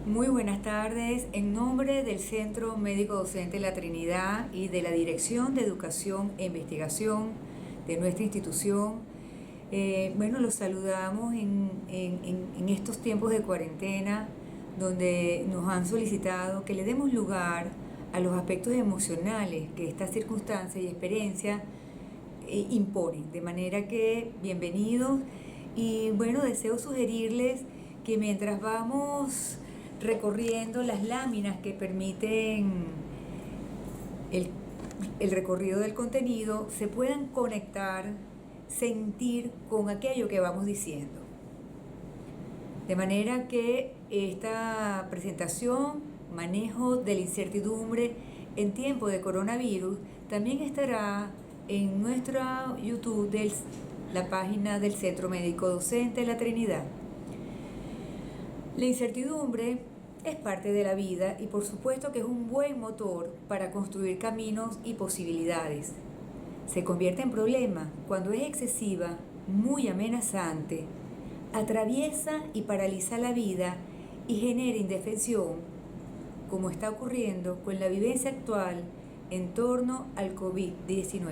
Muy buenas tardes. En nombre del Centro Médico Docente La Trinidad y de la Dirección de Educación e Investigación de nuestra institución, los saludamos en estos tiempos de cuarentena, donde nos han solicitado que le demos lugar a los aspectos emocionales que estas circunstancias y experiencias imponen. De manera que, bienvenidos. Y deseo sugerirles que mientras vamos recorriendo las láminas que permiten el recorrido del contenido, se puedan conectar, sentir con aquello que vamos diciendo. De manera que esta presentación, manejo de la incertidumbre en tiempo de coronavirus, también estará en nuestra YouTube la página del Centro Médico Docente La Trinidad. La incertidumbre es parte de la vida y por supuesto que es un buen motor para construir caminos y posibilidades. Se convierte en problema cuando es excesiva, muy amenazante, atraviesa y paraliza la vida y genera indefensión, como está ocurriendo con la vivencia actual en torno al COVID-19.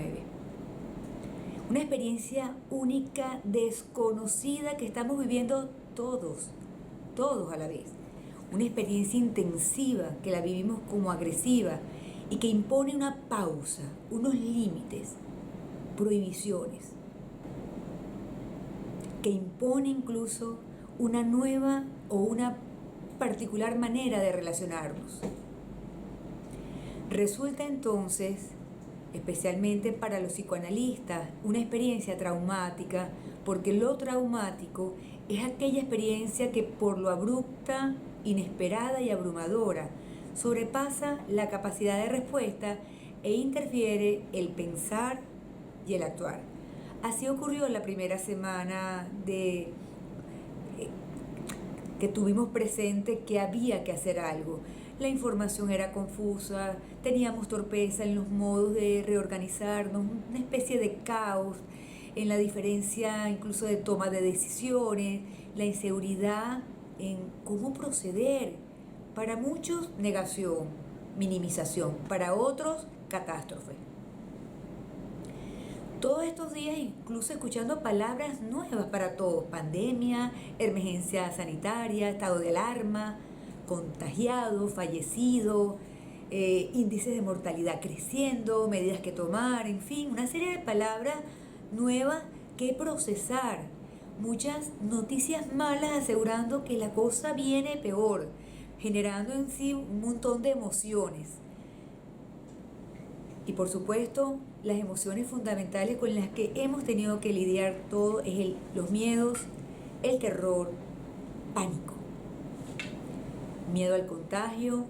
Una experiencia única, desconocida, que estamos viviendo todos a la vez. Una experiencia intensiva que la vivimos como agresiva y que impone una pausa, unos límites, prohibiciones, que impone incluso una nueva o una particular manera de relacionarnos. Resulta entonces, especialmente para los psicoanalistas, una experiencia traumática, porque lo traumático es aquella experiencia que por lo abrupta, inesperada y abrumadora sobrepasa la capacidad de respuesta e interfiere el pensar y el actuar. Así ocurrió la primera semana que tuvimos presente que había que hacer algo. La información era confusa, teníamos torpeza en los modos de reorganizarnos, una especie de caos en la diferencia incluso de toma de decisiones, la inseguridad en cómo proceder. Para muchos, negación, minimización, para otros, catástrofe. Todos estos días incluso escuchando palabras nuevas para todos: pandemia, emergencia sanitaria, estado de alarma, contagiado, fallecido, índices de mortalidad creciendo, medidas que tomar, en fin, una serie de palabras nuevas que procesar. Muchas noticias malas asegurando que la cosa viene peor, generando en sí un montón de emociones. Y por supuesto, las emociones fundamentales con las que hemos tenido que lidiar todo es los miedos, el terror, pánico. Miedo al contagio,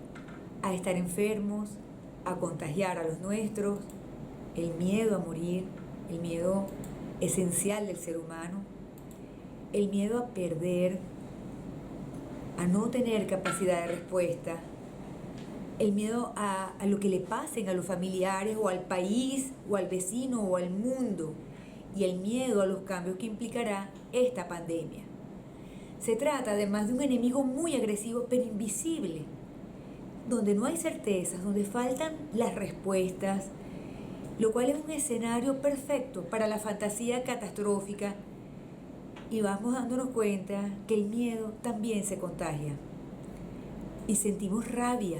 a estar enfermos, a contagiar a los nuestros, el miedo a morir, el miedo esencial del ser humano, el miedo a perder, a no tener capacidad de respuesta, el miedo a lo que le pasen a los familiares o al país o al vecino o al mundo, y el miedo a los cambios que implicará esta pandemia. Se trata además de un enemigo muy agresivo pero invisible, donde no hay certezas, donde faltan las respuestas, lo cual es un escenario perfecto para la fantasía catastrófica, y vamos dándonos cuenta que el miedo también se contagia. Y sentimos rabia,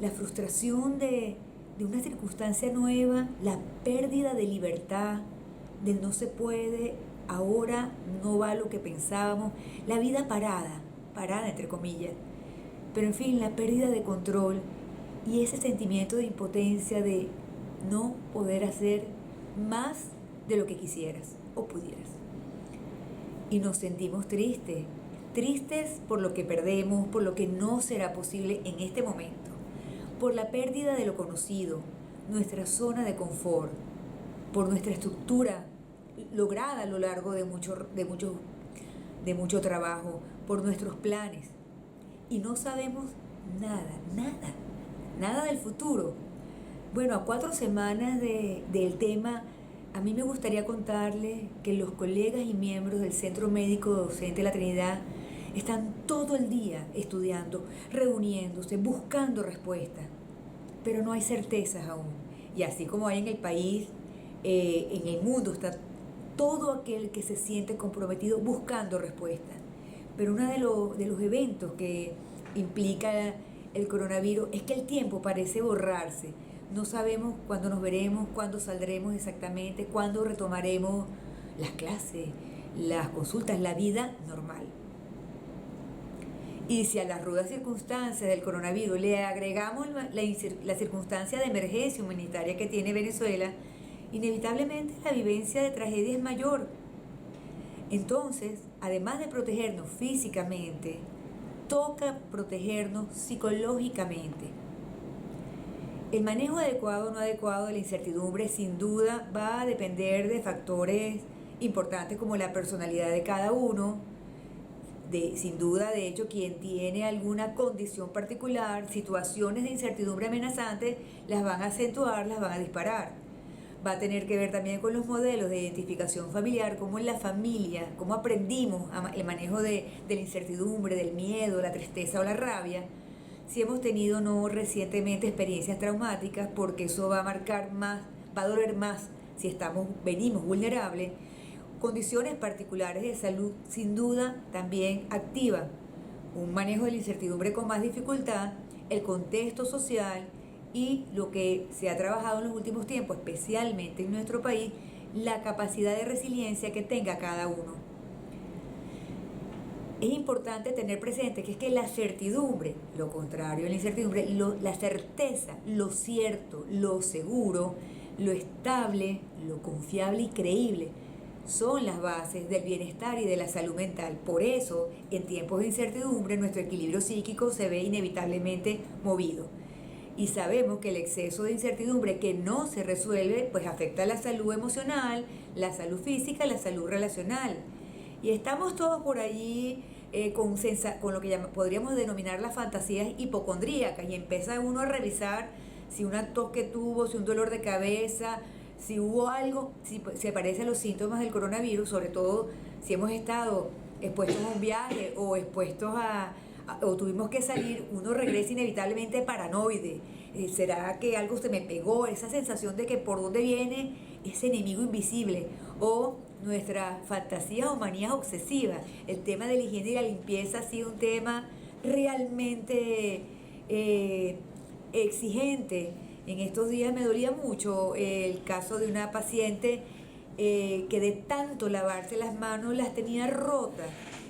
la frustración de una circunstancia nueva, la pérdida de libertad, del no se puede, ahora no va lo que pensábamos, la vida parada entre comillas, pero en fin, la pérdida de control y ese sentimiento de impotencia, de no poder hacer más de lo que quisieras o pudieras. Y nos sentimos tristes por lo que perdemos, por lo que no será posible en este momento, por la pérdida de lo conocido, nuestra zona de confort, por nuestra estructura lograda a lo largo de mucho trabajo, por nuestros planes. Y no sabemos nada del futuro. Bueno, a 4 semanas del tema, a mí me gustaría contarles que los colegas y miembros del Centro Médico Docente La Trinidad Están todo el día estudiando, reuniéndose, buscando respuestas, pero no hay certezas aún. Y así como hay en el país, en el mundo está todo aquel que se siente comprometido buscando respuestas. Pero uno de los eventos que implica el coronavirus es que el tiempo parece borrarse. No sabemos cuándo nos veremos, cuándo saldremos exactamente, cuándo retomaremos las clases, las consultas, la vida normal. Y si a las rudas circunstancias del coronavirus le agregamos la circunstancia de emergencia humanitaria que tiene Venezuela, inevitablemente la vivencia de tragedia es mayor. Entonces, además de protegernos físicamente, toca protegernos psicológicamente. El manejo adecuado o no adecuado de la incertidumbre sin duda va a depender de factores importantes como la personalidad de cada uno, sin duda, de hecho, quien tiene alguna condición particular, situaciones de incertidumbre amenazantes, las van a acentuar, las van a disparar. Va a tener que ver también con los modelos de identificación familiar, cómo en la familia, cómo aprendimos el manejo de la incertidumbre, del miedo, la tristeza o la rabia, si hemos tenido o no recientemente experiencias traumáticas, porque eso va a marcar más, va a doler más si venimos vulnerables. Condiciones particulares de salud sin duda también activan un manejo de la incertidumbre con más dificultad, el contexto social y lo que se ha trabajado en los últimos tiempos, especialmente en nuestro país, la capacidad de resiliencia que tenga cada uno. Es importante tener presente que es que la certidumbre, lo contrario de la incertidumbre, la certeza, lo cierto, lo seguro, lo estable, lo confiable y creíble, son las bases del bienestar y de la salud mental. Por eso, en tiempos de incertidumbre, nuestro equilibrio psíquico se ve inevitablemente movido. Y sabemos que el exceso de incertidumbre que no se resuelve, pues afecta la salud emocional, la salud física, la salud relacional. Y estamos todos por allí con lo que podríamos denominar las fantasías hipocondríacas. Y empieza uno a revisar si una tos que tuvo, si un dolor de cabeza, si hubo algo, si se parece a los síntomas del coronavirus, sobre todo si hemos estado expuestos a un viaje o expuestos o tuvimos que salir, uno regresa inevitablemente paranoide. ¿Será que algo se me pegó? Esa sensación de que por dónde viene ese enemigo invisible. O nuestra fantasía o manías obsesivas. El tema de la higiene y la limpieza ha sido un tema realmente exigente. En estos días me dolía mucho el caso de una paciente que de tanto lavarse las manos las tenía rotas.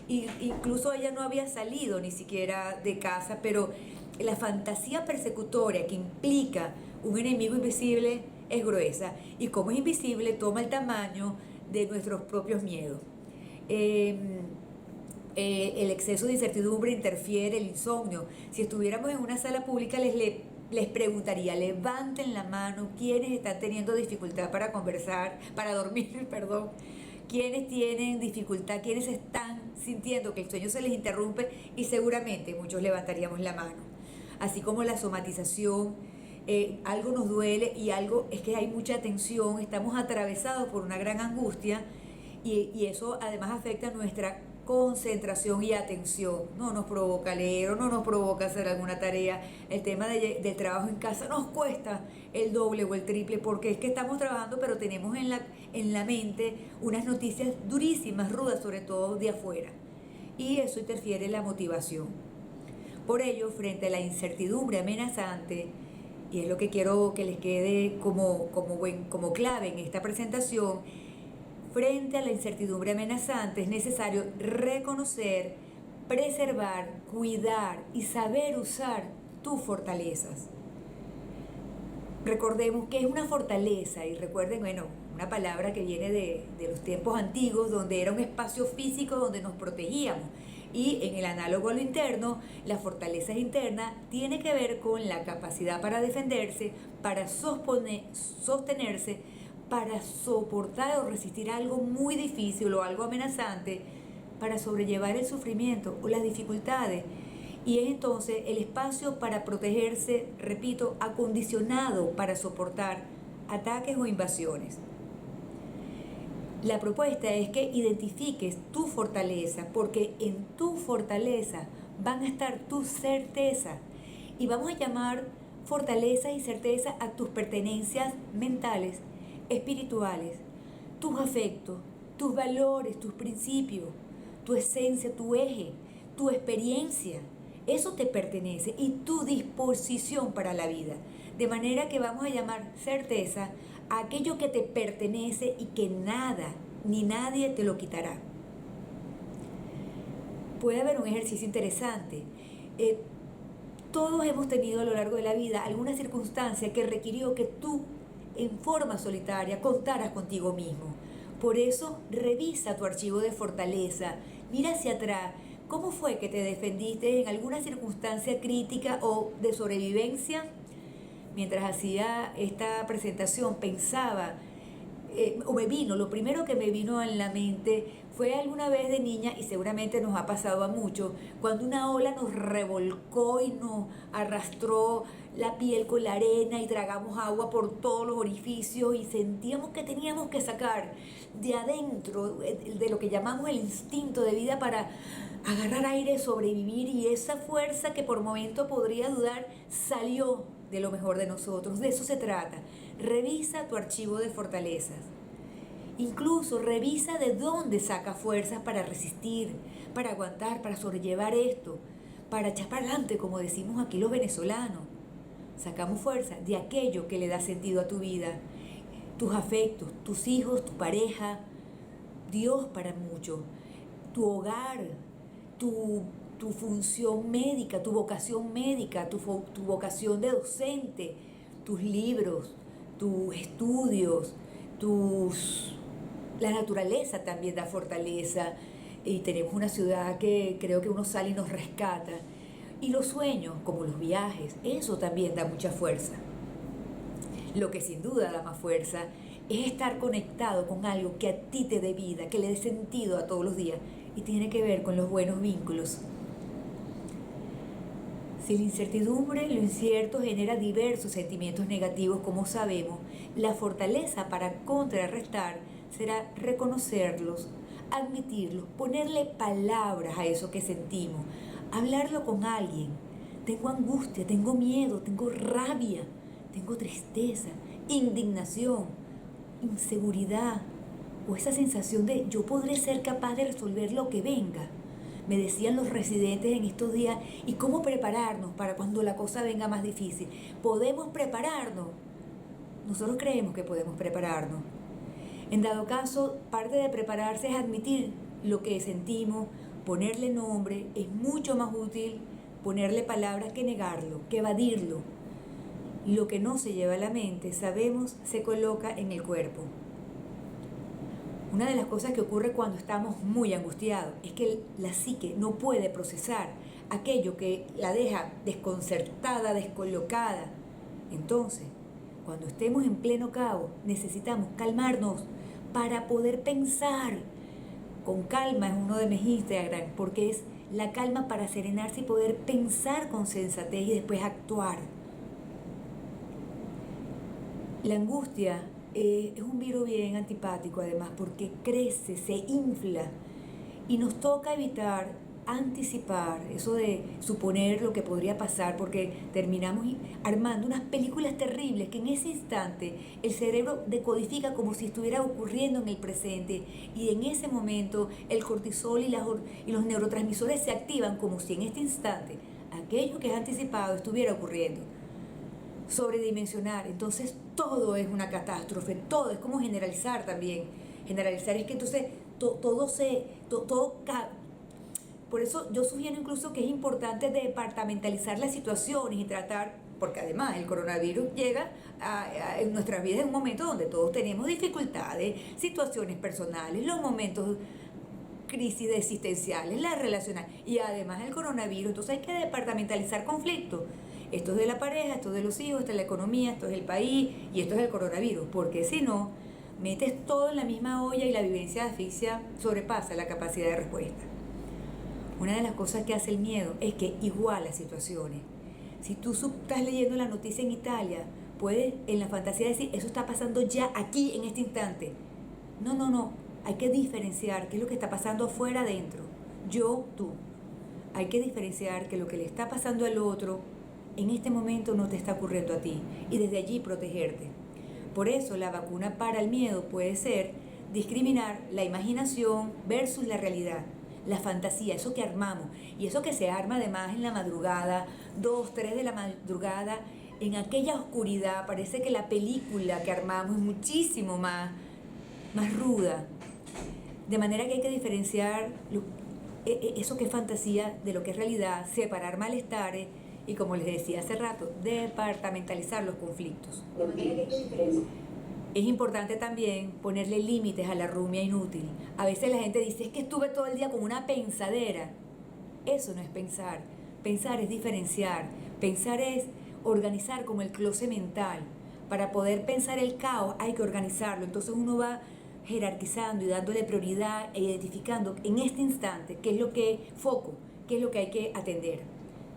Incluso ella no había salido ni siquiera de casa, pero la fantasía persecutoria que implica un enemigo invisible es gruesa. Y como es invisible, toma el tamaño de nuestros propios miedos. El exceso de incertidumbre interfiere, el insomnio. Si estuviéramos en una sala pública, les preguntaría, levanten la mano quienes están teniendo dificultad para conversar, para dormir, perdón, quienes tienen dificultad, quienes están sintiendo que el sueño se les interrumpe, y seguramente muchos levantaríamos la mano. Así como la somatización, algo nos duele y algo es que hay mucha tensión, estamos atravesados por una gran angustia y eso además afecta nuestra concentración y atención. No nos provoca leer o no nos provoca hacer alguna tarea. El tema del trabajo en casa nos cuesta el doble o el triple, porque es que estamos trabajando pero tenemos en la mente unas noticias durísimas, rudas, sobre todo de afuera, y eso interfiere en la motivación. Por ello, frente a la incertidumbre amenazante, y es lo que quiero que les quede como clave en esta presentación, frente a la incertidumbre amenazante es necesario reconocer, preservar, cuidar y saber usar tus fortalezas. Recordemos que es una fortaleza, y recuerden, una palabra que viene de los tiempos antiguos, donde era un espacio físico donde nos protegíamos. Y en el análogo a lo interno, la fortaleza interna tiene que ver con la capacidad para defenderse, para sostenerse, para soportar o resistir algo muy difícil o algo amenazante, para sobrellevar el sufrimiento o las dificultades. Y es entonces el espacio para protegerse, repito, acondicionado para soportar ataques o invasiones. La propuesta es que identifiques tu fortaleza, porque en tu fortaleza van a estar tus certezas. Y vamos a llamar fortaleza y certeza a tus pertenencias mentales, espirituales, tus afectos, tus valores, tus principios, tu esencia, tu eje, tu experiencia. Eso te pertenece y tu disposición para la vida. De manera que vamos a llamar certeza a aquello que te pertenece y que nada ni nadie te lo quitará. Puede haber un ejercicio interesante. Todos hemos tenido a lo largo de la vida alguna circunstancia que requirió que tú, en forma solitaria, contaras contigo mismo. Por eso, revisa tu archivo de fortaleza, mira hacia atrás. ¿Cómo fue que te defendiste en alguna circunstancia crítica o de sobrevivencia? Mientras hacía esta presentación pensaba, lo primero que me vino en la mente fue alguna vez de niña, y seguramente nos ha pasado a muchos, cuando una ola nos revolcó y nos arrastró la piel con la arena y tragamos agua por todos los orificios y sentíamos que teníamos que sacar de adentro, de lo que llamamos el instinto de vida, para agarrar aire, sobrevivir, y esa fuerza que por momento podría dudar salió de lo mejor de nosotros. De eso se trata. Revisa tu archivo de fortalezas. Incluso revisa de dónde sacas fuerzas para resistir, para aguantar, para sobrellevar esto, para echar para adelante, como decimos aquí los venezolanos. Sacamos fuerza de aquello que le da sentido a tu vida, tus afectos, tus hijos, tu pareja, Dios para muchos, tu hogar, tu función médica, tu vocación médica, tu vocación de docente, tus libros, tus estudios, la naturaleza también da fortaleza, y tenemos una ciudad que creo que uno sale y nos rescata. Y los sueños, como los viajes, eso también da mucha fuerza. Lo que sin duda da más fuerza es estar conectado con algo que a ti te dé vida, que le dé sentido a todos los días, y tiene que ver con los buenos vínculos. Si la incertidumbre, lo incierto, genera diversos sentimientos negativos, como sabemos, la fortaleza para contrarrestar será reconocerlos, admitirlos, ponerle palabras a eso que sentimos, hablarlo con alguien. Tengo angustia, tengo miedo, tengo rabia, tengo tristeza, indignación, inseguridad, o esa sensación de yo podré ser capaz de resolver lo que venga. Me decían los residentes en estos días, ¿y cómo prepararnos para cuando la cosa venga más difícil? ¿Podemos prepararnos? Nosotros creemos que podemos prepararnos. En dado caso, parte de prepararse es admitir lo que sentimos, ponerle nombre. Es mucho más útil ponerle palabras que negarlo, que evadirlo. Lo que no se lleva a la mente, sabemos, se coloca en el cuerpo. Una de las cosas que ocurre cuando estamos muy angustiados es que la psique no puede procesar aquello que la deja desconcertada, descolocada. Entonces, cuando estemos en pleno caos, necesitamos calmarnos para poder pensar. Con calma es uno de mis Instagram, porque es la calma para serenarse y poder pensar con sensatez y después actuar. La angustia es un virus bien antipático, además, porque crece, se infla, y nos toca evitar anticipar eso de suponer lo que podría pasar, porque terminamos armando unas películas terribles que en ese instante el cerebro decodifica como si estuviera ocurriendo en el presente, y en ese momento el cortisol y los neurotransmisores se activan como si en este instante aquello que es anticipado estuviera ocurriendo. Sobredimensionar, entonces todo es una catástrofe, todo es como generalizar también. Generalizar es que entonces por eso yo sugiero incluso que es importante departamentalizar las situaciones y tratar, porque además el coronavirus llega en nuestras vidas en un momento donde todos tenemos dificultades, situaciones personales, los momentos crisis existenciales, las relacionales, y además el coronavirus. Entonces hay que departamentalizar conflictos. Esto es de la pareja, esto es de los hijos, esto es la economía, esto es el país y esto es el coronavirus, porque si no, metes todo en la misma olla y la vivencia de asfixia sobrepasa la capacidad de respuesta. Una de las cosas que hace el miedo es que iguala situaciones. Si tú estás leyendo la noticia en Italia, puedes en la fantasía decir, eso está pasando ya aquí en este instante. No, Hay que diferenciar qué es lo que está pasando afuera, adentro. Yo, tú. Hay que diferenciar que lo que le está pasando al otro en este momento no te está ocurriendo a ti y desde allí protegerte. Por eso la vacuna para el miedo puede ser discriminar la imaginación versus la realidad, la fantasía, eso que armamos y eso que se arma además en la madrugada, 2, 3 de la madrugada, en aquella oscuridad. Parece que la película que armamos es muchísimo más ruda. De manera que hay que diferenciar eso que es fantasía de lo que es realidad, separar malestares y, como les decía hace rato, departamentalizar los conflictos. Es importante también ponerle límites a la rumia inútil. A veces la gente dice, es que estuve todo el día con una pensadera. Eso no es pensar. Pensar es diferenciar. Pensar es organizar como el closet mental. Para poder pensar el caos hay que organizarlo. Entonces uno va jerarquizando y dándole prioridad e identificando en este instante qué es lo que foco, qué es lo que hay que atender.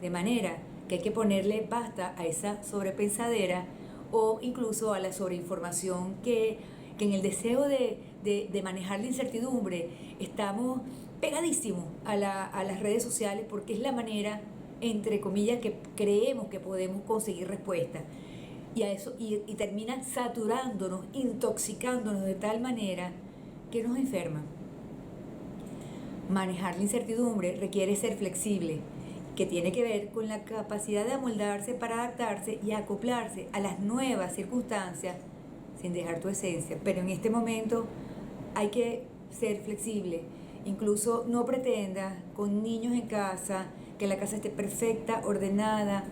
De manera que hay que ponerle basta a esa sobrepensadera o incluso a la sobreinformación que en el deseo de manejar la incertidumbre estamos pegadísimos a las redes sociales, porque es la manera, entre comillas, que creemos que podemos conseguir respuestas. Y a eso y termina saturándonos, intoxicándonos de tal manera que nos enferma. Manejar la incertidumbre requiere ser flexible, que tiene que ver con la capacidad de amoldarse para adaptarse y acoplarse a las nuevas circunstancias sin dejar tu esencia. Pero en este momento hay que ser flexible. Incluso no pretendas con niños en casa que la casa esté perfecta, ordenada.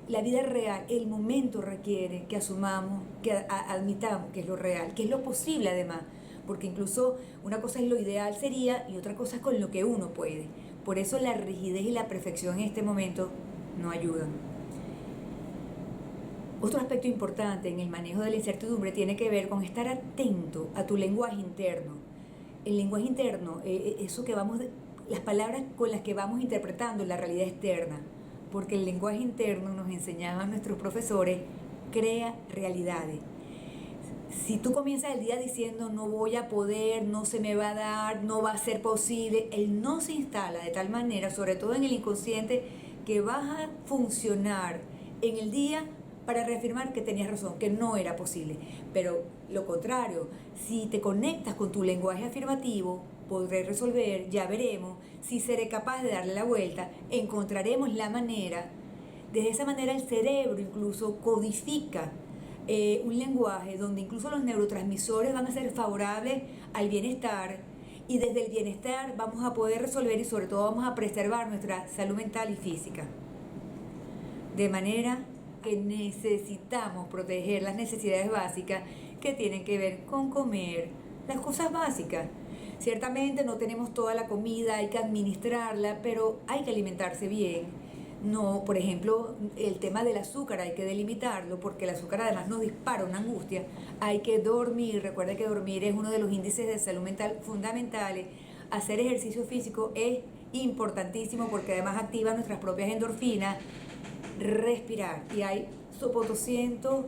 La vida real, el momento requiere que asumamos, que admitamos que es lo real, que es lo posible además, porque incluso una cosa es lo ideal sería y otra cosa es con lo que uno puede. Por eso la rigidez y la perfección en este momento no ayudan. Otro aspecto importante en el manejo de la incertidumbre tiene que ver con estar atento a tu lenguaje interno. El lenguaje interno, eso que las palabras con las que vamos interpretando la realidad externa, porque el lenguaje interno, nos enseñaban nuestros profesores, crea realidades. Si tú comienzas el día diciendo no voy a poder, no se me va a dar, no va a ser posible, el no se instala de tal manera, sobre todo en el inconsciente, que vas a funcionar en el día para reafirmar que tenías razón, que no era posible. Pero lo contrario, si te conectas con tu lenguaje afirmativo, podré resolver, ya veremos, si seré capaz de darle la vuelta, encontraremos la manera. De esa manera el cerebro incluso codifica un lenguaje donde incluso los neurotransmisores van a ser favorables al bienestar, y desde el bienestar vamos a poder resolver y sobre todo vamos a preservar nuestra salud mental y física. De manera que necesitamos proteger las necesidades básicas que tienen que ver con comer, las cosas básicas. Ciertamente no tenemos toda la comida, hay que administrarla, pero hay que alimentarse bien. No, por ejemplo, el tema del azúcar hay que delimitarlo, porque el azúcar además nos dispara una angustia. Hay que dormir, recuerda que dormir es uno de los índices de salud mental fundamentales. Hacer ejercicio físico es importantísimo porque además activa nuestras propias endorfinas. Respirar, y hay 200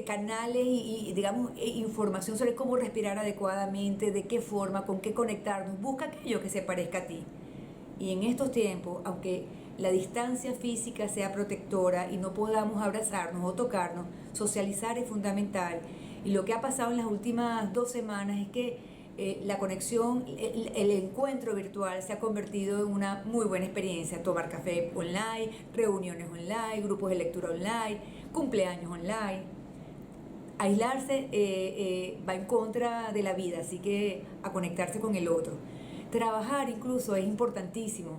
canales y digamos información sobre cómo respirar adecuadamente, de qué forma, con qué conectarnos. Busca aquello que se parezca a ti. Y en estos tiempos, aunque la distancia física sea protectora y no podamos abrazarnos o tocarnos, socializar es fundamental. Y lo que ha pasado en las últimas 2 semanas es que la conexión, el encuentro virtual se ha convertido en una muy buena experiencia. Tomar café online, reuniones online, grupos de lectura online, cumpleaños online. Aislarse va en contra de la vida, así que a conectarse con el otro. Trabajar incluso es importantísimo.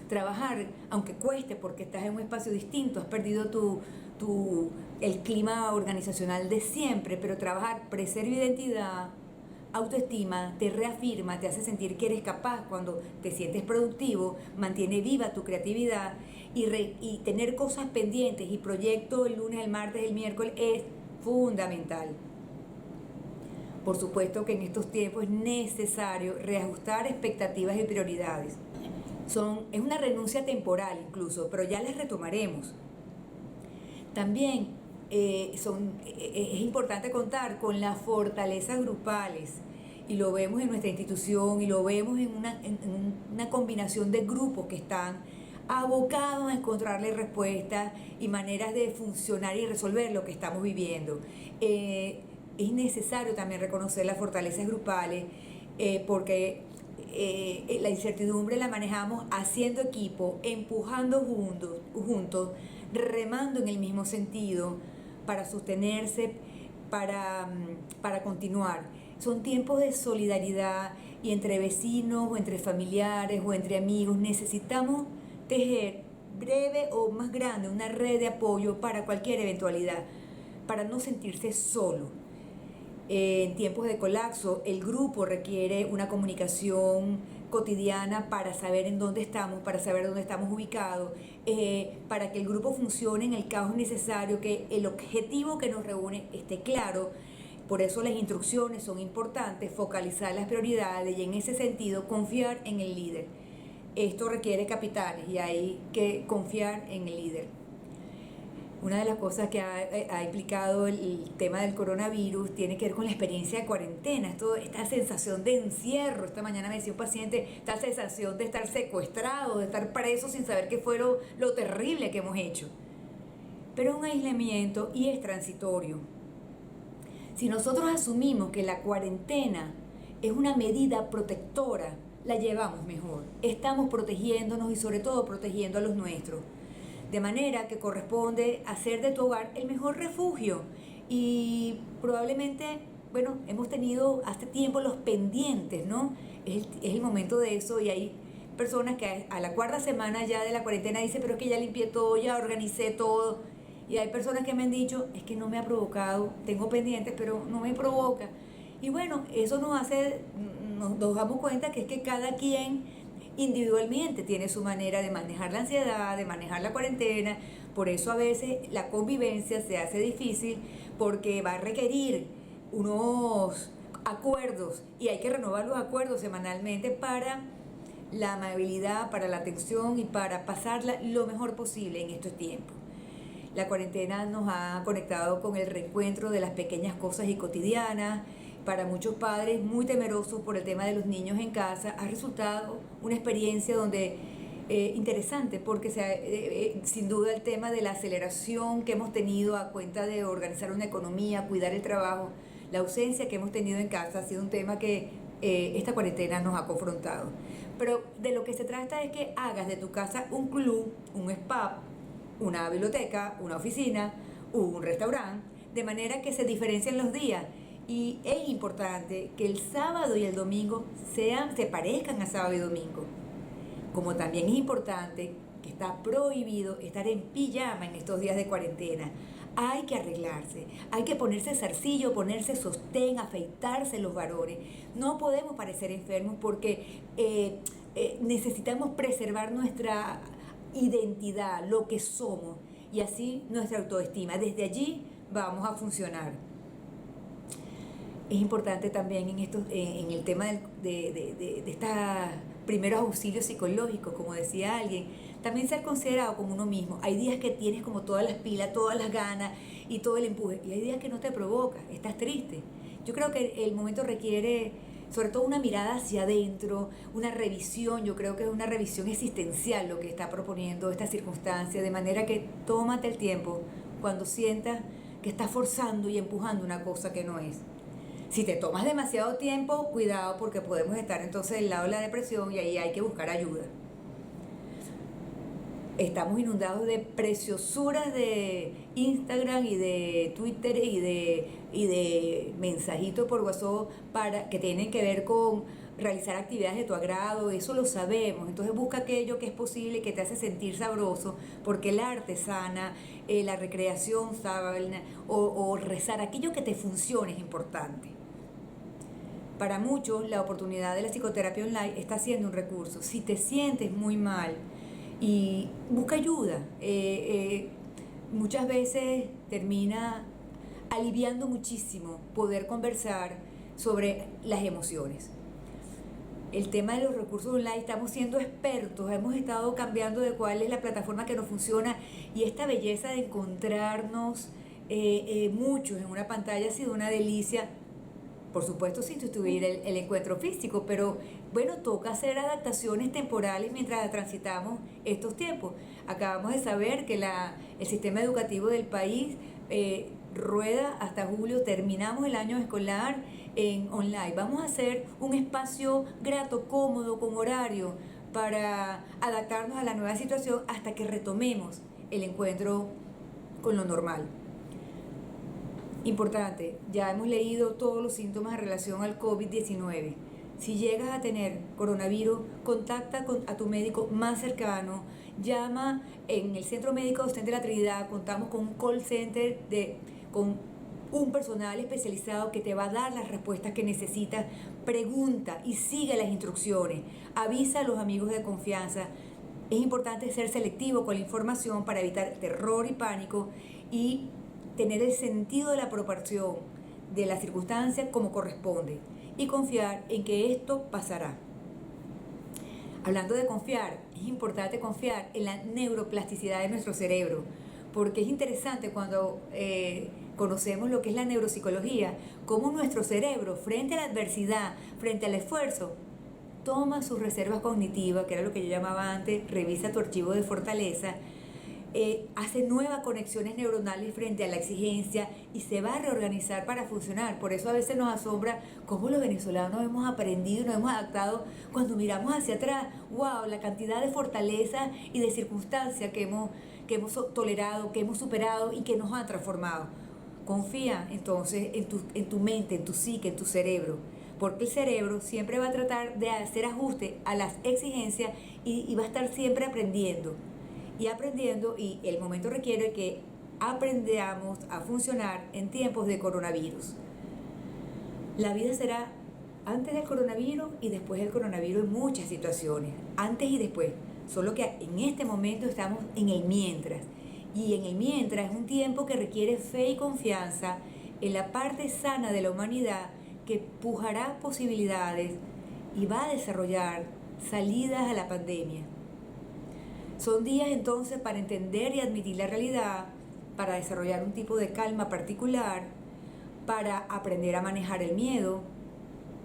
Trabajar, aunque cueste porque estás en un espacio distinto, has perdido el clima organizacional de siempre, pero trabajar preserva identidad, autoestima, te reafirma, te hace sentir que eres capaz cuando te sientes productivo, mantiene viva tu creatividad y tener cosas pendientes y proyectos el lunes, el martes, el miércoles es fundamental. Por supuesto que en estos tiempos es necesario reajustar expectativas y prioridades. Es una renuncia temporal incluso, pero ya las retomaremos. También es importante contar con las fortalezas grupales, y lo vemos en nuestra institución y lo vemos en una combinación de grupos que están abocados a encontrarle respuestas y maneras de funcionar y resolver lo que estamos viviendo. Es necesario también reconocer las fortalezas grupales, porque la incertidumbre la manejamos haciendo equipo, empujando juntos, remando en el mismo sentido para sostenerse, para continuar. Son tiempos de solidaridad, y entre vecinos o entre familiares o entre amigos necesitamos tejer, breve o más grande, una red de apoyo para cualquier eventualidad, para no sentirse solo. En tiempos de colapso, el grupo requiere una comunicación cotidiana para saber en dónde estamos, para saber dónde estamos ubicados, para que el grupo funcione en el caos necesario, que el objetivo que nos reúne esté claro. Por eso las instrucciones son importantes, focalizar las prioridades y, en ese sentido, confiar en el líder. Esto requiere capitanes y hay que confiar en el líder. Una de las cosas que ha implicado el tema del coronavirus tiene que ver con la experiencia de cuarentena, esta sensación de encierro. Esta mañana me decía un paciente, esta sensación de estar secuestrado, de estar preso sin saber qué fue lo terrible que hemos hecho. Pero es un aislamiento y es transitorio. Si nosotros asumimos que la cuarentena es una medida protectora, la llevamos mejor. Estamos protegiéndonos y, sobre todo, protegiendo a los nuestros. De manera que corresponde hacer de tu hogar el mejor refugio. Y probablemente, hemos tenido hace tiempo los pendientes, ¿no? Es el momento de eso, y hay personas que a la cuarta semana ya de la cuarentena dicen, pero es que ya limpié todo, ya organicé todo. Y hay personas que me han dicho, es que no me ha provocado, tengo pendientes, pero no me provoca. Y eso nos damos cuenta que es que cada quien individualmente tiene su manera de manejar la ansiedad, de manejar la cuarentena. Por eso a veces la convivencia se hace difícil, porque va a requerir unos acuerdos, y hay que renovar los acuerdos semanalmente para la amabilidad, para la atención y para pasarla lo mejor posible en estos tiempos. La cuarentena nos ha conectado con el reencuentro de las pequeñas cosas y cotidianas. Para muchos padres muy temerosos por el tema de los niños en casa, ha resultado una experiencia interesante, porque sin duda el tema de la aceleración que hemos tenido a cuenta de organizar una economía, cuidar el trabajo, la ausencia que hemos tenido en casa ha sido un tema que esta cuarentena nos ha confrontado. Pero de lo que se trata es que hagas de tu casa un club, un spa, una biblioteca, una oficina, un restaurante, de manera que se diferencien los días. Y es importante que el sábado y el domingo se parezcan a sábado y domingo. Como también es importante que está prohibido estar en pijama en estos días de cuarentena. Hay que arreglarse, hay que ponerse zarcillo, ponerse sostén, afeitarse los varones. No podemos parecer enfermos, porque necesitamos preservar nuestra identidad, lo que somos, y así nuestra autoestima. Desde allí vamos a funcionar. Es importante también en el tema de estos primeros auxilios psicológicos, como decía alguien, también ser considerado como uno mismo. Hay días que tienes como todas las pilas, todas las ganas y todo el empuje, y hay días que no te provoca, estás triste. Yo creo que el momento requiere sobre todo una mirada hacia adentro, una revisión. Yo creo que es una revisión existencial lo que está proponiendo esta circunstancia, de manera que tómate el tiempo cuando sientas que estás forzando y empujando una cosa que no es. Si te tomas demasiado tiempo, cuidado, porque podemos estar entonces del lado de la depresión, y ahí hay que buscar ayuda. Estamos inundados de preciosuras de Instagram y de Twitter y de mensajitos por WhatsApp que tienen que ver con realizar actividades de tu agrado. Eso lo sabemos. Entonces busca aquello que es posible, que te hace sentir sabroso, porque el arte sana, la recreación sana, o rezar, aquello que te funcione es importante. Para muchos, la oportunidad de la psicoterapia online está siendo un recurso. Si te sientes muy mal, y busca ayuda, muchas veces termina aliviando muchísimo poder conversar sobre las emociones. El tema de los recursos online, estamos siendo expertos, hemos estado cambiando de cuál es la plataforma que nos funciona, y esta belleza de encontrarnos muchos en una pantalla ha sido una delicia. Por supuesto, si tuviera el encuentro físico, pero bueno, toca hacer adaptaciones temporales mientras transitamos estos tiempos. Acabamos de saber que el sistema educativo del país rueda hasta julio, terminamos el año escolar en online. Vamos a hacer un espacio grato, cómodo, con horario, para adaptarnos a la nueva situación hasta que retomemos el encuentro con lo normal. Importante, ya hemos leído todos los síntomas en relación al COVID-19. Si llegas a tener coronavirus, contacta a tu médico más cercano, llama en el Centro Médico Docente de la Trinidad, contamos con un call center con un personal especializado que te va a dar las respuestas que necesitas. Pregunta y sigue las instrucciones, avisa a los amigos de confianza. Es importante ser selectivo con la información para evitar terror y pánico y tener el sentido de la proporción de la circunstancia como corresponde y confiar en que esto pasará. Hablando de confiar, es importante confiar en la neuroplasticidad de nuestro cerebro, porque es interesante cuando conocemos lo que es la neuropsicología, cómo nuestro cerebro, frente a la adversidad, frente al esfuerzo, toma sus reservas cognitivas, que era lo que yo llamaba antes, revisa tu archivo de fortaleza, hace nuevas conexiones neuronales frente a la exigencia y se va a reorganizar para funcionar. Por eso a veces nos asombra cómo los venezolanos hemos aprendido y nos hemos adaptado cuando miramos hacia atrás. ¡Wow! La cantidad de fortaleza y de circunstancias que hemos tolerado, que hemos superado y que nos han transformado. Confía entonces en tu mente, en tu psique, en tu cerebro, porque el cerebro siempre va a tratar de hacer ajuste a las exigencias y va a estar siempre aprendiendo y el momento requiere que aprendamos a funcionar en tiempos de coronavirus. La vida será antes del coronavirus y después del coronavirus en muchas situaciones, antes y después, solo que en este momento estamos en el mientras, y en el mientras es un tiempo que requiere fe y confianza en la parte sana de la humanidad que pujará posibilidades y va a desarrollar salidas a la pandemia. Son días entonces para entender y admitir la realidad, para desarrollar un tipo de calma particular, para aprender a manejar el miedo,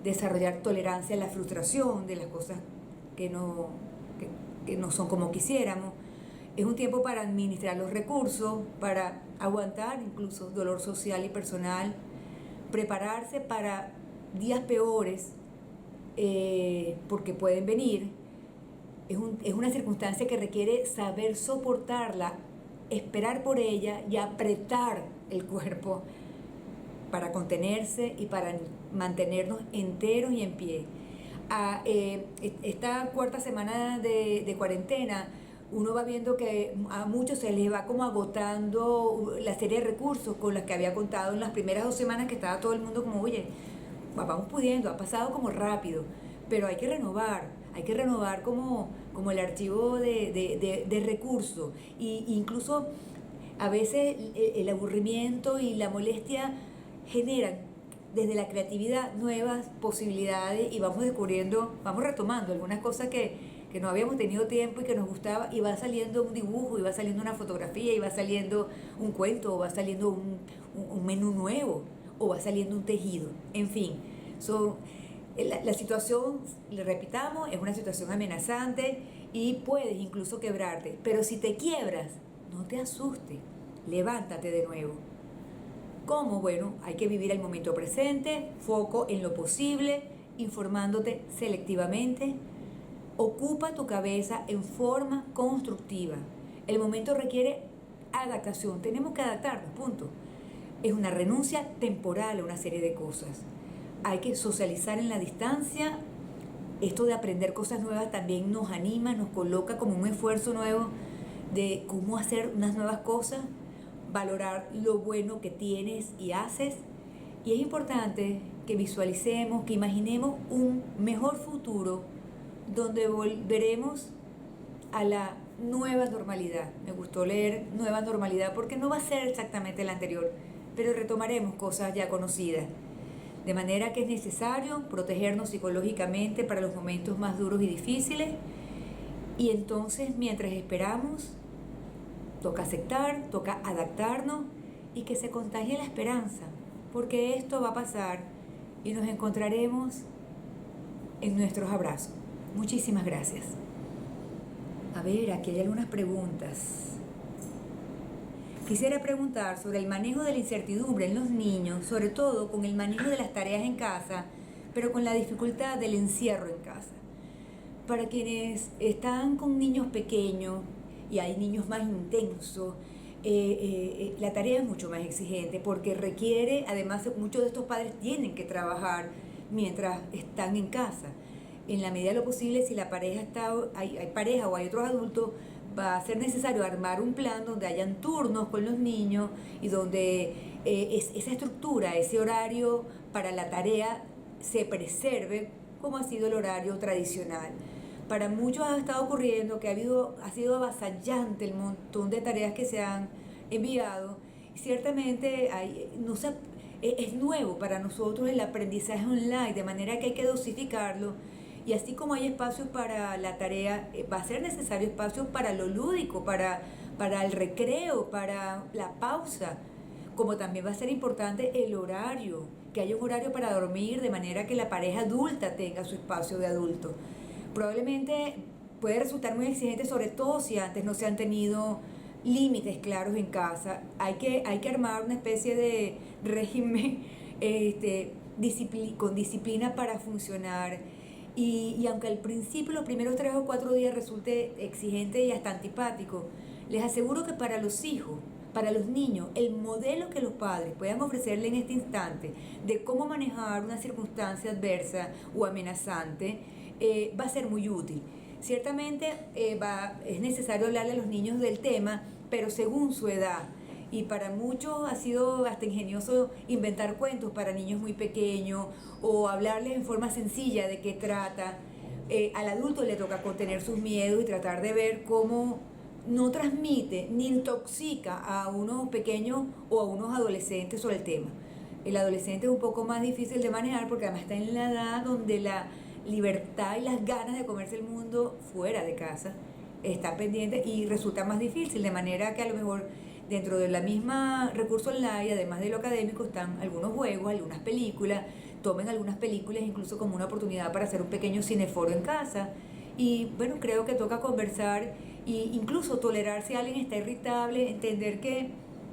desarrollar tolerancia a la frustración de las cosas que no son como quisiéramos. Es un tiempo para administrar los recursos, para aguantar incluso dolor social y personal, prepararse para días peores, porque pueden venir. Es una circunstancia que requiere saber soportarla, esperar por ella y apretar el cuerpo para contenerse y para mantenernos enteros y en pie. Esta cuarta semana de cuarentena, uno va viendo que a muchos se les va como agotando la serie de recursos con las que había contado en las primeras 2 semanas, que estaba todo el mundo como, oye, vamos pudiendo, ha pasado como rápido, pero hay que renovar como el archivo de recursos. Y incluso a veces el aburrimiento y la molestia generan desde la creatividad nuevas posibilidades y vamos descubriendo, vamos retomando algunas cosas que no habíamos tenido tiempo y que nos gustaba, y va saliendo un dibujo, y va saliendo una fotografía, y va saliendo un cuento, o va saliendo un menú nuevo, o va saliendo un tejido. En fin, la situación, le repitamos, es una situación amenazante y puedes incluso quebrarte, pero si te quiebras, no te asustes, levántate de nuevo. ¿Cómo? Bueno, hay que vivir el momento presente, foco en lo posible, informándote selectivamente. Ocupa tu cabeza en forma constructiva. El momento requiere adaptación, tenemos que adaptarnos, punto. Es una renuncia temporal a una serie de cosas. Hay que socializar en la distancia. Esto de aprender cosas nuevas también nos anima, nos coloca como un esfuerzo nuevo de cómo hacer unas nuevas cosas, valorar lo bueno que tienes y haces. Y es importante que visualicemos, que imaginemos un mejor futuro donde volveremos a la nueva normalidad. Me gustó leer nueva normalidad porque no va a ser exactamente la anterior, pero retomaremos cosas ya conocidas. De manera que es necesario protegernos psicológicamente para los momentos más duros y difíciles. Y entonces, mientras esperamos, toca aceptar, toca adaptarnos y que se contagie la esperanza, porque esto va a pasar y nos encontraremos en nuestros abrazos. Muchísimas gracias. A ver, aquí hay algunas preguntas. Quisiera preguntar sobre el manejo de la incertidumbre en los niños, sobre todo con el manejo de las tareas en casa, pero con la dificultad del encierro en casa. Para quienes están con niños pequeños y hay niños más intensos, la tarea es mucho más exigente porque requiere, además muchos de estos padres tienen que trabajar mientras están en casa. En la medida de lo posible, si la pareja hay pareja o hay otros adultos, va a ser necesario armar un plan donde hayan turnos con los niños y donde esa estructura, ese horario para la tarea se preserve como ha sido el horario tradicional. Para muchos ha estado ocurriendo que ha sido avasallante el montón de tareas que se han enviado. Ciertamente es nuevo para nosotros el aprendizaje online, de manera que hay que dosificarlo. Y así como hay espacios para la tarea, va a ser necesario espacios para lo lúdico, para el recreo, para la pausa. Como también va a ser importante el horario, que haya un horario para dormir, de manera que la pareja adulta tenga su espacio de adulto. Probablemente puede resultar muy exigente, sobre todo si antes no se han tenido límites claros en casa. Hay que armar una especie de régimen con disciplina para funcionar. Y aunque al principio, los primeros 3 o 4 días resulte exigente y hasta antipático, les aseguro que para los hijos, para los niños, el modelo que los padres puedan ofrecerle en este instante de cómo manejar una circunstancia adversa o amenazante va a ser muy útil. Ciertamente es necesario hablarle a los niños del tema, pero según su edad. Y para muchos ha sido hasta ingenioso inventar cuentos para niños muy pequeños o hablarles en forma sencilla de qué trata. Al adulto le toca contener sus miedos y tratar de ver cómo no transmite ni intoxica a unos pequeños o a unos adolescentes sobre el tema. El adolescente es un poco más difícil de manejar porque además está en la edad donde la libertad y las ganas de comerse el mundo fuera de casa está pendiente y resulta más difícil, de manera que a lo mejor dentro de la misma recurso online, además de lo académico, están algunos juegos, algunas películas. Tomen algunas películas incluso como una oportunidad para hacer un pequeño cineforo en casa. Y bueno, creo que toca conversar e incluso tolerar si alguien está irritable, entender que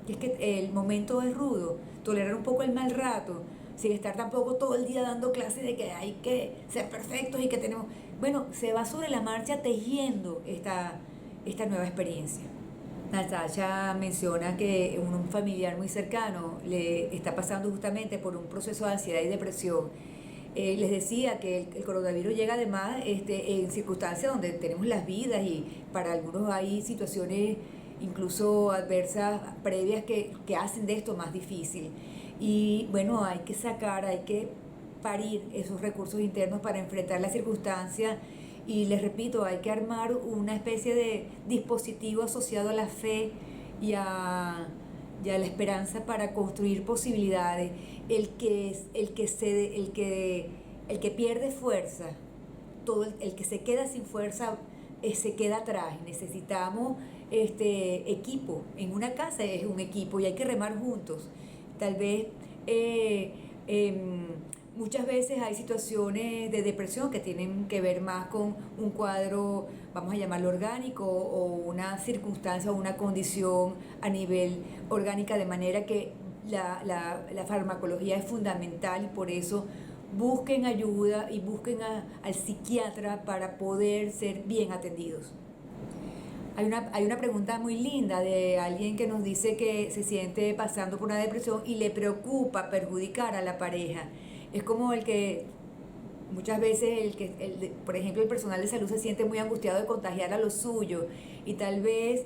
es que el momento es rudo, tolerar un poco el mal rato, sin estar tampoco todo el día dando clases de que hay que ser perfectos y que tenemos... Bueno, se va sobre la marcha tejiendo esta nueva experiencia. Natasha menciona que un familiar muy cercano le está pasando justamente por un proceso de ansiedad y depresión. Les decía que el coronavirus llega además en circunstancias donde tenemos las vidas y para algunos hay situaciones incluso adversas previas que hacen de esto más difícil. Y bueno, hay que parir esos recursos internos para enfrentar las circunstancias. Y les repito, hay que armar una especie de dispositivo asociado a la fe y a la esperanza para construir posibilidades. El que pierde fuerza, el que se queda sin fuerza, se queda atrás. Necesitamos equipo. En una casa es un equipo y hay que remar juntos. Tal vez muchas veces hay situaciones de depresión que tienen que ver más con un cuadro, vamos a llamarlo orgánico, o una circunstancia o una condición a nivel orgánica, de manera que la farmacología es fundamental y por eso busquen ayuda y busquen al psiquiatra para poder ser bien atendidos. Hay una pregunta muy linda de alguien que nos dice que se siente pasando por una depresión y le preocupa perjudicar a la pareja. Es como el que muchas veces por ejemplo, el personal de salud se siente muy angustiado de contagiar a los suyos y tal vez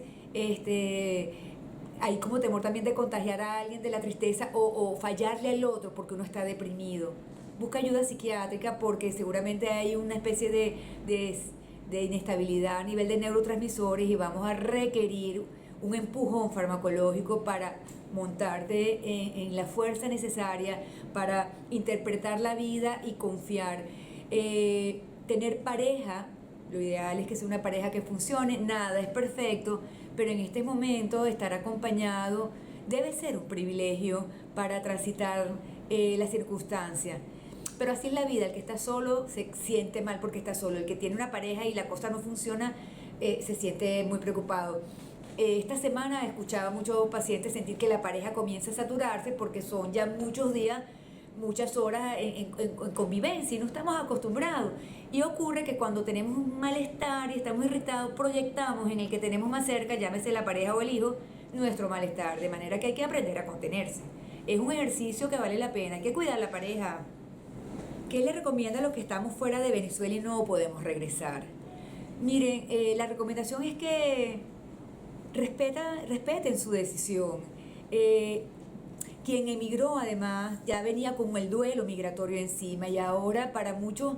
hay como temor también de contagiar a alguien de la tristeza o fallarle al otro porque uno está deprimido. Busca ayuda psiquiátrica porque seguramente hay una especie de inestabilidad a nivel de neurotransmisores y vamos a requerir un empujón farmacológico para montarte en la fuerza necesaria para interpretar la vida y confiar. Tener pareja, lo ideal es que sea una pareja que funcione, nada es perfecto, pero en este momento estar acompañado debe ser un privilegio para transitar la circunstancia. Pero así es la vida, el que está solo se siente mal porque está solo, el que tiene una pareja y la cosa no funciona se siente muy preocupado. Esta semana escuchaba a muchos pacientes sentir que la pareja comienza a saturarse porque son ya muchos días, muchas horas en convivencia y no estamos acostumbrados. Y ocurre que cuando tenemos un malestar y estamos irritados, proyectamos en el que tenemos más cerca, llámese la pareja o el hijo, nuestro malestar, de manera que hay que aprender a contenerse. Es un ejercicio que vale la pena, hay que cuidar la pareja. ¿Qué le recomienda a los que estamos fuera de Venezuela y no podemos regresar? Miren, la recomendación es que respeten su decisión. Quien emigró además ya venía con el duelo migratorio encima y ahora para muchos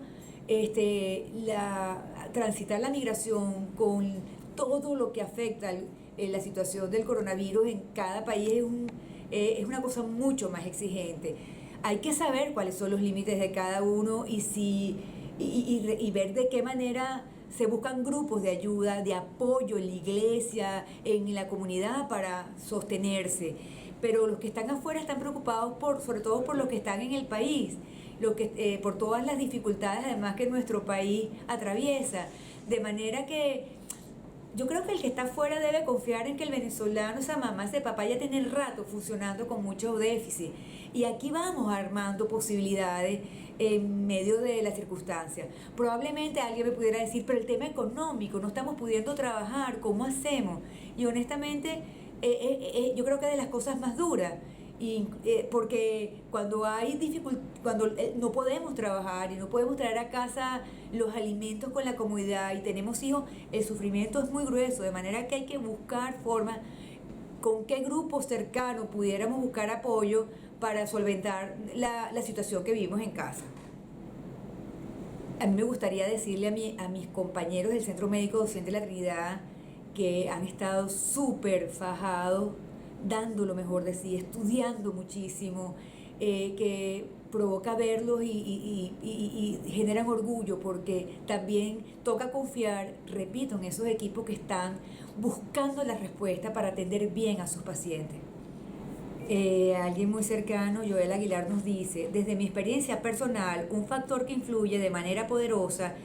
transitar la migración con todo lo que afecta la situación del coronavirus en cada país es una cosa mucho más exigente. Hay que saber cuáles son los límites de cada uno y ver de qué manera se buscan grupos de ayuda, de apoyo en la iglesia, en la comunidad para sostenerse. Pero los que están afuera están preocupados sobre todo por los que están en el país, por todas las dificultades además que nuestro país atraviesa. De manera que yo creo que el que está afuera debe confiar en que el venezolano, esa mamá, ese papá ya tiene rato funcionando con mucho déficit. Y aquí vamos armando posibilidades en medio de las circunstancias. Probablemente alguien me pudiera decir, pero el tema económico, no estamos pudiendo trabajar, ¿cómo hacemos? Y honestamente, yo creo que es de las cosas más duras. Porque cuando no podemos trabajar y no podemos traer a casa los alimentos con la comodidad y tenemos hijos, el sufrimiento es muy grueso, de manera que hay que buscar formas con qué grupo cercano pudiéramos buscar apoyo para solventar la situación que vivimos en casa. A mí me gustaría decirle a mis compañeros del Centro Médico Docente de la Trinidad que han estado súper fajados, dando lo mejor de sí, estudiando muchísimo, que provoca verlos y generan orgullo porque también toca confiar, repito, en esos equipos que están buscando la respuesta para atender bien a sus pacientes. Alguien muy cercano, Joel Aguilar, nos dice: desde mi experiencia personal, un factor que influye de manera poderosa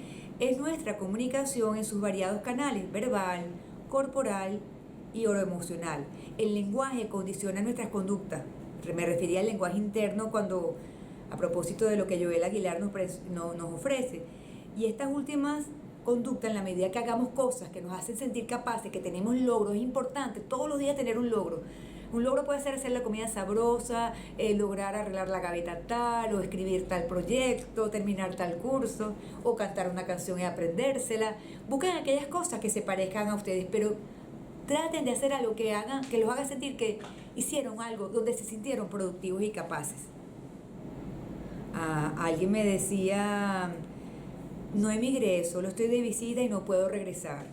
es nuestra comunicación en sus variados canales, verbal, corporal y emocional. El lenguaje condiciona nuestras conductas. Me refería al lenguaje interno cuando, a propósito de lo que Joel Aguilar nos ofrece. Y estas últimas conductas, en la medida que hagamos cosas que nos hacen sentir capaces, que tenemos logros, es importante todos los días tener un logro. Un logro puede ser hacer la comida sabrosa, lograr arreglar la gaveta tal, o escribir tal proyecto, terminar tal curso, o cantar una canción y aprendérsela. Busquen aquellas cosas que se parezcan a ustedes, pero traten de hacer algo que los haga sentir que hicieron algo donde se sintieron productivos y capaces. Alguien me decía: no emigré, solo estoy de visita y no puedo regresar.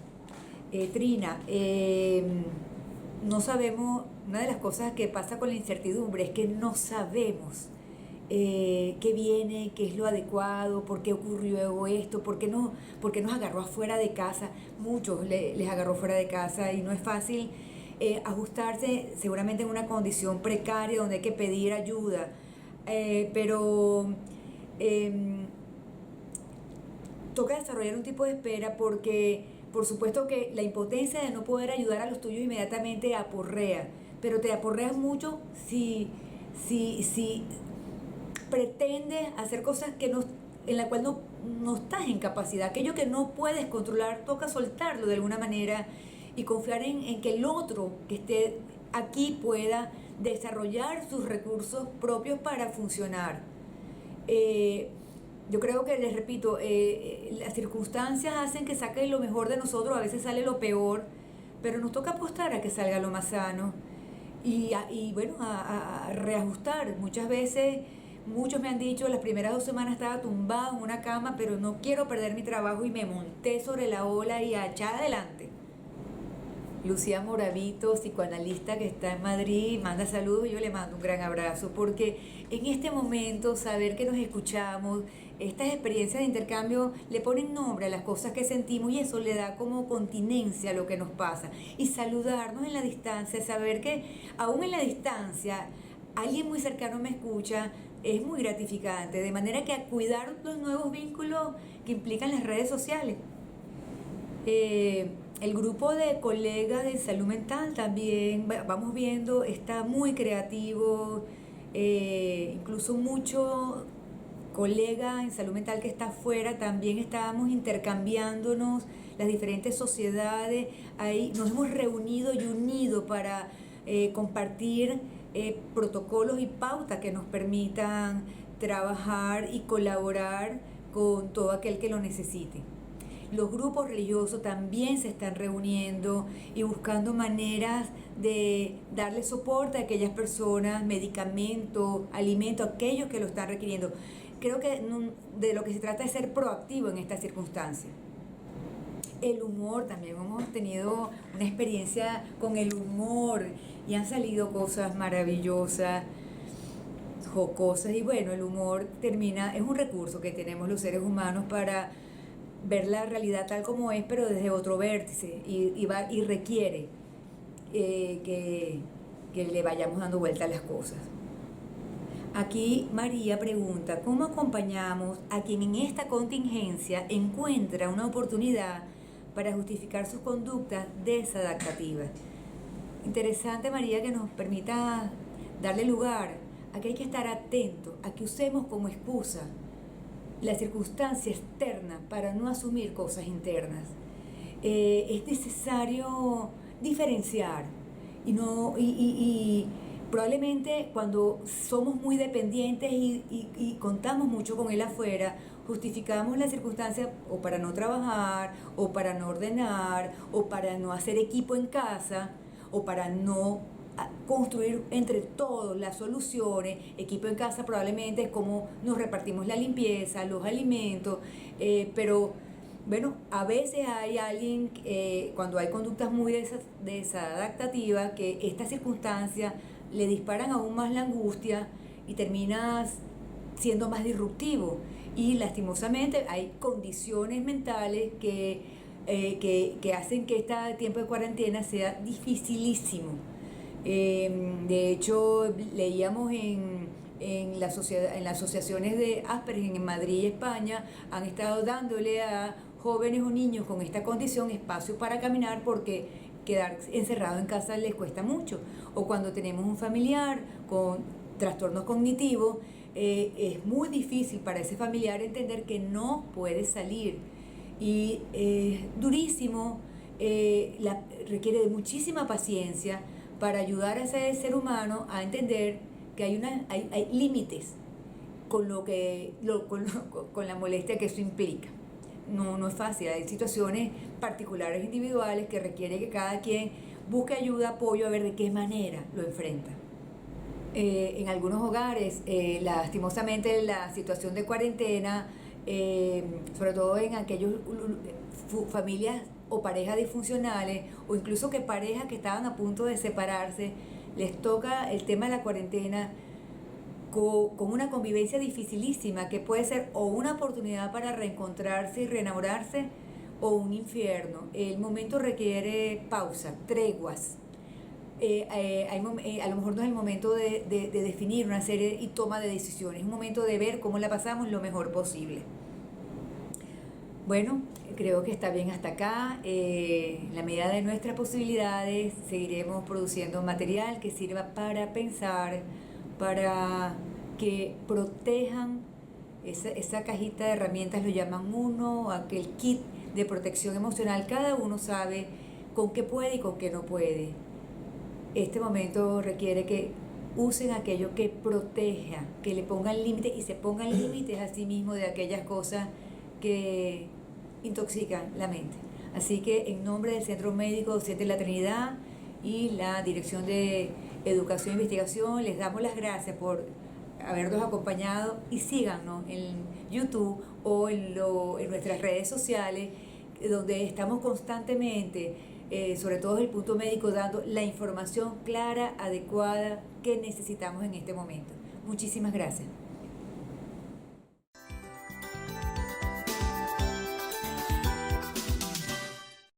Trina, no sabemos, una de las cosas que pasa con la incertidumbre es que no sabemos qué viene, qué es lo adecuado, por qué ocurrió esto, por qué nos agarró afuera de casa. Muchos les agarró fuera de casa y no es fácil ajustarse, seguramente en una condición precaria donde hay que pedir ayuda, pero toca desarrollar un tipo de espera porque por supuesto que la impotencia de no poder ayudar a los tuyos inmediatamente aporrea, pero te aporreas mucho si pretendes hacer cosas en la cual no estás en capacidad. Aquello que no puedes controlar, toca soltarlo de alguna manera y confiar en que el otro que esté aquí pueda desarrollar sus recursos propios para funcionar. Yo creo que, les repito, las circunstancias hacen que saquen lo mejor de nosotros, a veces sale lo peor, pero nos toca apostar a que salga lo más sano y bueno, a reajustar. Muchas veces, muchos me han dicho: las primeras 2 semanas estaba tumbado en una cama, pero no quiero perder mi trabajo y me monté sobre la ola y a echar adelante. Lucía Moravito, psicoanalista que está en Madrid, manda saludos y yo le mando un gran abrazo, porque en este momento saber que nos escuchamos, estas experiencias de intercambio le ponen nombre a las cosas que sentimos y eso le da como continencia a lo que nos pasa. Y saludarnos en la distancia, saber que aún en la distancia alguien muy cercano me escucha, es muy gratificante, de manera que a cuidar los nuevos vínculos que implican las redes sociales. El grupo de colegas de salud mental también, vamos viendo, está muy creativo, incluso mucho colega en salud mental que está afuera, también estábamos intercambiándonos las diferentes sociedades, ahí nos hemos reunido y unido para compartir protocolos y pautas que nos permitan trabajar y colaborar con todo aquel que lo necesite. Los grupos religiosos también se están reuniendo y buscando maneras de darle soporte a aquellas personas, medicamentos, alimentos, a aquellos que lo están requiriendo. Creo que de lo que se trata es ser proactivo en esta circunstancia. El humor, también hemos tenido una experiencia con el humor y han salido cosas maravillosas, jocosas, y bueno, el humor es un recurso que tenemos los seres humanos para ver la realidad tal como es, pero desde otro vértice, y requiere que le vayamos dando vuelta a las cosas. Aquí María pregunta, ¿cómo acompañamos a quien en esta contingencia encuentra una oportunidad para justificar sus conductas desadaptativas? Interesante, María, que nos permita darle lugar a que hay que estar atentos, a que usemos como excusa la circunstancia externa para no asumir cosas internas. Es necesario diferenciar y probablemente cuando somos muy dependientes y contamos mucho con él afuera, justificamos la circunstancia o para no trabajar, o para no ordenar, o para no hacer equipo en casa, o para no construir entre todos las soluciones. Equipo en casa probablemente es como nos repartimos la limpieza, los alimentos, pero bueno, a veces hay alguien, cuando hay conductas muy desadaptativas, que estas circunstancias le disparan aún más la angustia y terminas siendo más disruptivo, y lastimosamente hay condiciones mentales que hacen que este tiempo de cuarentena sea dificilísimo. De hecho, leíamos en las asociaciones de Asperger en Madrid y España, han estado dándole a jóvenes o niños con esta condición espacio para caminar, porque quedar encerrado en casa les cuesta mucho. O cuando tenemos un familiar con trastornos cognitivos, es muy difícil para ese familiar entender que no puede salir. Y durísimo, requiere de muchísima paciencia para ayudar a ese ser humano a entender que hay límites con la molestia que eso implica. No es fácil, hay situaciones particulares, individuales, que requiere que cada quien busque ayuda, apoyo, a ver de qué manera lo enfrenta. En algunos hogares, lastimosamente, la situación de cuarentena, sobre todo en aquellas familias o parejas disfuncionales, o incluso que parejas que estaban a punto de separarse, les toca el tema de la cuarentena con una convivencia dificilísima, que puede ser o una oportunidad para reencontrarse y reenamorarse, o un infierno. El momento requiere pausa, treguas. A lo mejor no es el momento de definir una serie y toma de decisiones, es un momento de ver cómo la pasamos lo mejor posible. Bueno, creo que está bien hasta acá. En la medida de nuestras posibilidades seguiremos produciendo material que sirva para pensar, para que protejan esa cajita de herramientas, lo llaman uno, aquel kit de protección emocional. Cada uno sabe con qué puede y con qué no puede. Este momento requiere que usen aquello que proteja, que le pongan límites y se pongan límites a sí mismos de aquellas cosas que intoxican la mente. Así que en nombre del Centro Médico Docente de la Trinidad y la Dirección de Educación e Investigación, les damos las gracias por habernos acompañado, y síganos en YouTube o en nuestras redes sociales, donde estamos constantemente sobre todo desde el punto médico, dando la información clara, adecuada que necesitamos en este momento. Muchísimas gracias.